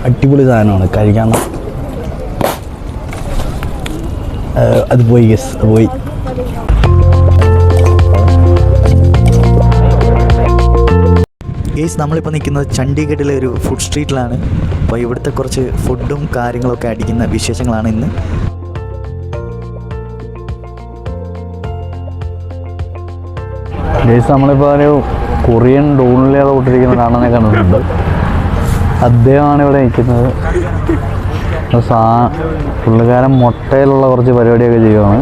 അടിപൊളി സാധനമാണ് കഴിക്കാൻ. അത് പോയി ഗസ്, അത് പോയി. ഗേസ്, നമ്മളിപ്പോൾ നിൽക്കുന്നത് ചണ്ഡീഗഡിലെ ഒരു ഫുഡ് സ്ട്രീറ്റിലാണ്. അപ്പോൾ ഇവിടുത്തെ കുറച്ച് ഫുഡും കാര്യങ്ങളൊക്കെ അടിക്കുന്ന വിശേഷങ്ങളാണ് ഇന്ന്. ഗേസ്, നമ്മളിപ്പോൾ ഒരു കൊറിയൻ ഡോണിലേറെ കൂട്ടിരിക്കുന്ന കാണാനേ കണ്ടിട്ടുണ്ട്. അദ്ദേഹമാണ് ഇവിടെ നിൽക്കുന്നത്. പുള്ളിക്കാരൻ മുട്ടയിലുള്ള കുറച്ച് പരിപാടിയൊക്കെ ചെയ്യുകയാണ്.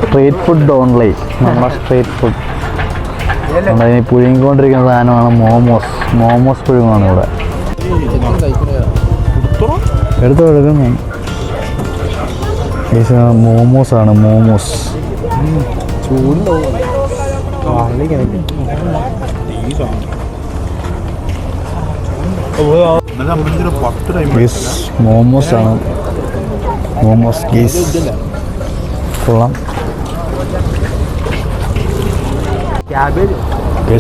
സ്ട്രീറ്റ് ഫുഡ് ഓൺലി, നമ്മുടെ സ്ട്രീറ്റ് ഫുഡ്. നമ്മളതിന് പുഴുങ്ങിക്കൊണ്ടിരിക്കുന്ന സാധനമാണ് മോമോസ് പുഴുങ്ങാണ് ഇവിടെ. എടുത്തു കൊടുക്കുന്നു. മോമോസാണ്, മോമോസ്. മോമോസ് ആണ്, മോമോസ് ഗീസ്. കൊള്ളാം,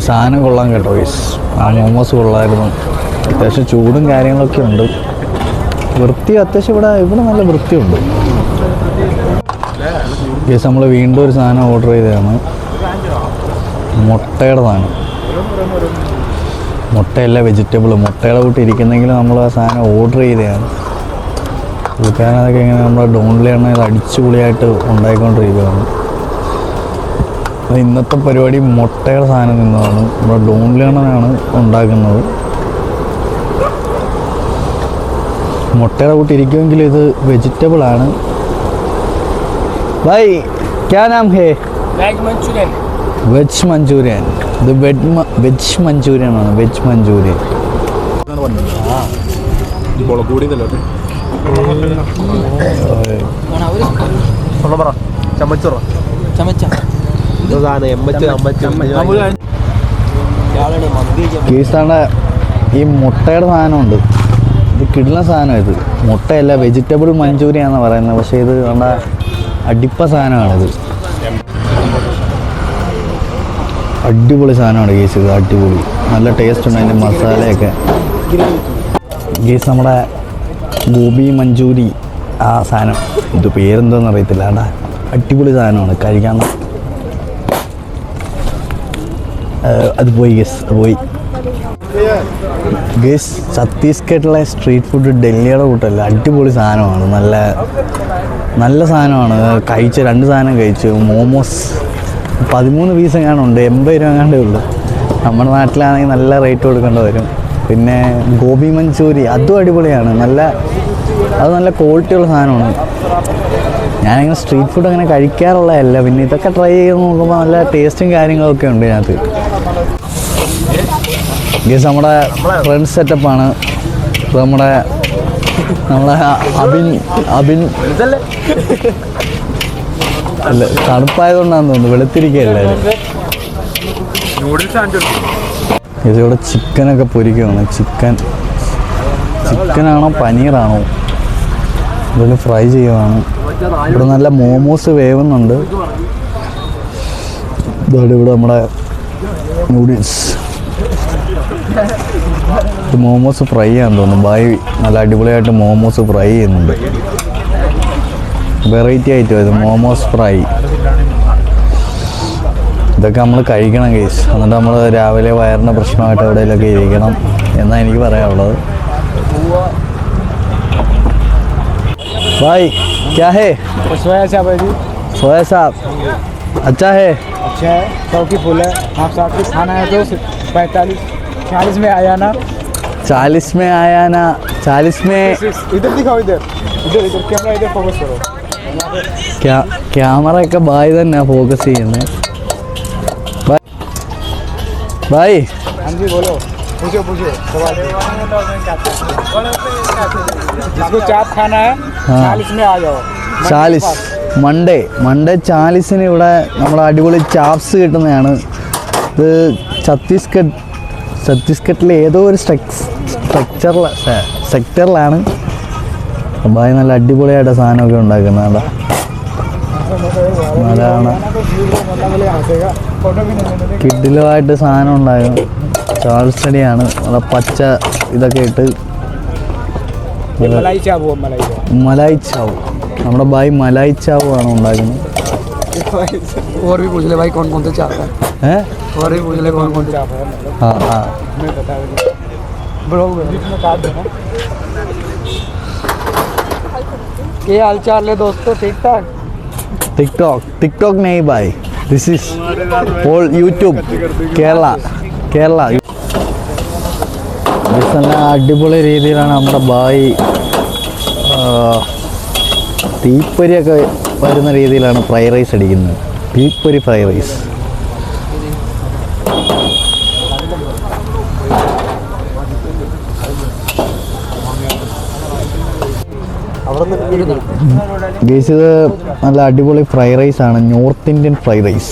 സാധനം കൊള്ളാം കേട്ടോ ഗീസ്. ആ മോമോസ് കൊള്ളായിരുന്നു. അത്യാവശ്യം ചൂടും കാര്യങ്ങളൊക്കെ ഉണ്ട്. വൃത്തി അത്യാവശ്യം ഇവിടെ നല്ല വൃത്തിയുണ്ട് ഗീസ്. നമ്മൾ വീണ്ടും ഒരു സാധനം ഓർഡർ ചെയ്തതാണ്, മുട്ടയുടെ സാധനം. മുട്ടയല്ല, വെജിറ്റബിൾ. മുട്ടയുടെ കൂട്ടി ഇരിക്കുന്നെങ്കിൽ നമ്മൾ ആ സാധനം ഓർഡർ ചെയ്തതാണ്. പുള്ളിക്കാരൻ അതൊക്കെ ഇങ്ങനെ നമ്മുടെ ഡോണിലാണ് ഇത് അടിച്ചുപൊളിയായിട്ട് ഉണ്ടായിക്കൊണ്ടിരിക്കുകയാണ്. ഇന്നത്തെ പരിപാടി മുട്ടയുടെ സാധനം നിന്നതാണ്. നമ്മുടെ ഡോണിലാണ് ഉണ്ടാക്കുന്നത്. മുട്ടയുടെ കൂട്ടി ഇരിക്കുമെങ്കിൽ ഇത് വെജിറ്റബിളാണ്. ഭായ്, ക്യാ നാം ഹേ? Veg manchurian. ഇത് വെജ് മഞ്ചൂരിയൻ ആണ്, വെജ് മഞ്ചൂരിയൻ. കേസാണ് ഈ മുട്ടയുടെ സാധനമുണ്ട്. ഇത് കിടുന്ന സാധനം. ഇത് മുട്ടയല്ല, വെജിറ്റബിൾ മഞ്ചൂരിയൻ എന്നാണ് പറയുന്നത്. പക്ഷേ ഇത് നമ്മുടെ അടിപ്പ സാധനമാണിത്. അടിപൊളി സാധനമാണ് കേസ്. ഇത് അടിപൊളി, നല്ല ടേസ്റ്റ് ഉണ്ട് അതിൻ്റെ മസാലയൊക്കെ. കേസ് നമ്മുടെ ഗോബി മഞ്ചൂരി ആ സാധനം, ഇത് പേരെന്തോന്ന് അറിയത്തില്ല. കേട്ടാ, അടിപൊളി സാധനമാണ് കഴിക്കാൻ. അത് പോയി ഗസ്, അത് പോയി ഗസ്. ഛത്തീസ്ഗഡിലെ സ്ട്രീറ്റ് ഫുഡ് ഡൽഹിയുടെ കൂട്ടല്ല, അടിപൊളി സാധനമാണ്. നല്ല സാധനമാണ്. കഴിച്ച് 2 സാധനം കഴിച്ചു. മോമോസ് 13 പീസ് എങ്ങാനുണ്ട്, 80 രൂപ എങ്ങാണ്ടേ ഉള്ളൂ. നമ്മുടെ നാട്ടിലാണെങ്കിൽ നല്ല റേറ്റ് കൊടുക്കേണ്ടി വരും. പിന്നെ ഗോബി മഞ്ചൂരി അതും അടിപൊളിയാണ്. അത് നല്ല ക്വാളിറ്റിയുള്ള സാധനമാണ്. ഞാനിങ്ങനെ സ്ട്രീറ്റ് ഫുഡ് അങ്ങനെ കഴിക്കാറുള്ളതല്ല. പിന്നെ ഇതൊക്കെ ട്രൈ ചെയ്ത് നോക്കുമ്പോൾ നല്ല ടേസ്റ്റും കാര്യങ്ങളൊക്കെ ഉണ്ട് ഇതിനകത്ത്. ഗസ്, നമ്മുടെ ഫ്രണ്ട് സെറ്റപ്പാണ്. നമ്മുടെ അബിൻ അല്ല, തണുപ്പായതുകൊണ്ടാന്ന് തോന്നുന്നു, വെളുത്തിരിക്കുകയല്ലേ. ഇതിവിടെ ചിക്കനൊക്കെ പൊരിക്കുകയാണ്. ചിക്കനാണോ പനീറാണോ ഇതിൽ ഫ്രൈ ചെയ്യുകയാണ്. ഇവിടെ നല്ല മോമോസ് വേവുന്നുണ്ട്. ഇവിടെ നമ്മുടെ നൂഡിൽസ്. ഇത് മോമോസ് ഫ്രൈ ചെയ്യാന്ന് തോന്നുന്നു. ബായ് നല്ല അടിപൊളിയായിട്ട് മോമോസ് ഫ്രൈ ചെയ്യുന്നുണ്ട്. വെറൈറ്റി ആയിട്ട് ഇത് മോമോസ് ഫ്രൈ. ഇതൊക്കെ നമ്മൾ കഴിക്കണം കേസ്. എന്നിട്ട് നമ്മൾ രാവിലെ വയറിന് പ്രശ്നമായിട്ട് എവിടെയെങ്കിലൊക്കെ ഇരിക്കണം എന്നാണ് എനിക്ക് പറയാനുള്ളത്. भाई क्या है? सोया चाप है जी। सोया चाप अच्छा है? अच्छा है, 100 की फुल है। आप साथ में खाना है तो 45-40 में आया ना। 40 में आया ना। 40 में इधर दिखाओ, इधर कैमरा इधर फोकस करो. ക്യാമറ ഒക്കെ ബായ് തന്നെ ഫോക്കസ് ചെയ്യുന്നത്. ബായ് हाँ जी बोलो, पूछो सवाल. जिसको चाप खाना है 40 में आ जाओ. 40 മൺഡേ 40 ഇവിടെ നമ്മുടെ അടിപൊളി ചാപ്സ് കിട്ടുന്നതാണ്. ഇത് ഛത്തീസ്ഗഡിലെ ഏതോ ഒരു സെക്ടറിലാണ് ബായ് നല്ല അടിപൊളിയായിട്ട് സാധനമൊക്കെ ഉണ്ടാക്കുന്നത്. അതാണ് കിഡിലുമായിട്ട് സാധനം ഉണ്ടാകും. ചാൾസ്റ്റഡിയാണ്, പച്ച ഇതൊക്കെ ഇട്ട് ये मलाई चाप हुआ मलाई चाप മലായി ചാവ്. നമ്മുടെ ബായി മലായി ചാവ് ആണ് ഉണ്ടാക്കുന്നത്. और भी पूछ ले भाई कौन कौन से चाप है और भी पूछ ले कौन कौन से चाप है हाँ हाँ मैं बता ब्रो बीच में काट देना ये हाल चाल है दोस्तों ठीक ठाक टिकटॉक नहीं भाई, this is all YouTube Kerala നല്ല അടിപൊളി രീതിയിലാണ് നമ്മുടെ ബായി തീപ്പൊരിയൊക്കെ വരുന്ന രീതിയിലാണ് ഫ്രൈഡ് റൈസ് അടിക്കുന്നത്. തീപ്പൊരി ഫ്രൈഡ് റൈസ്. ഗൈസ് ഇത് നല്ല അടിപൊളി ഫ്രൈഡ് റൈസ് ആണ്. North Indian fried rice.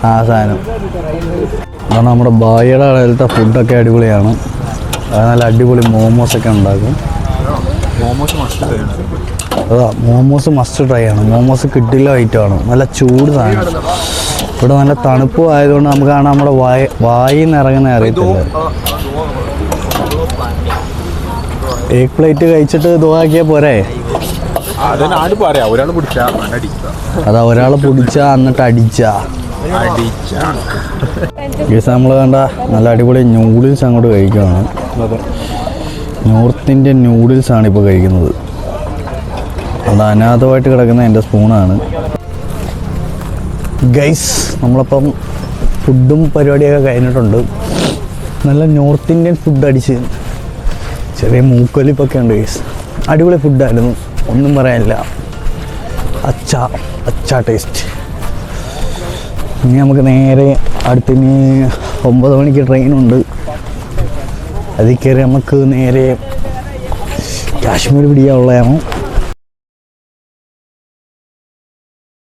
ആ സാധനം അതാണ് നമ്മുടെ ബായിയുടെ കടയിലത്തെ ഫുഡൊക്കെ അടിപൊളിയാണ്. അത് നല്ല അടിപൊളി മോമോസൊക്കെ ഉണ്ടാക്കും. അതാ മോമോസ് മസ്റ്റ് ട്രൈ ആണ്. മോമോസ് കിട്ടില്ല ഐറ്റമാണ്. നല്ല ചൂട് സാധനം. ഇവിടെ നല്ല തണുപ്പും ആയതുകൊണ്ട് നമുക്ക് കാണാൻ നമ്മുടെ വായിൽ നിന്ന് ഇറങ്ങുന്ന അറിയത്തില്ല. എഗ് പ്ലേറ്റ് കഴിച്ചിട്ട് ഇതാക്കിയാൽ പോരെ. അതാ ഒരാൾ പിടിച്ച എന്നിട്ട് അടിച്ച നമ്മൾ കണ്ട നല്ല അടിപൊളി നൂഡിൽസ് അങ്ങോട്ട് കഴിക്കുകയാണ്. നോർത്ത് ഇന്ത്യൻ നൂഡിൽസാണ് ഇപ്പോൾ കഴിക്കുന്നത്. അത് അനാഥമായിട്ട് കിടക്കുന്ന എൻ്റെ സ്പൂണാണ്. ഗൈസ് നമ്മളിപ്പം ഫുഡും പരിപാടിയൊക്കെ കഴിഞ്ഞിട്ടുണ്ട്. നല്ല നോർത്ത് ഇന്ത്യൻ ഫുഡ് അടിച്ച് ചെറിയ മൂക്കൊലിപ്പൊക്കെ ഉണ്ട് ഗൈസ്. അടിപൊളി ഫുഡായിരുന്നു, ഒന്നും പറയാനില്ല. അച്ചാ ടേസ്റ്റ്. ഇനി നമുക്ക് നേരെ അടുത്തിനി 9 മണിക്ക് ട്രെയിനുണ്ട്. അതിൽ കയറി നമുക്ക് നേരെ കാശ്മീർ പിടിക്കാനുള്ളതാണ്.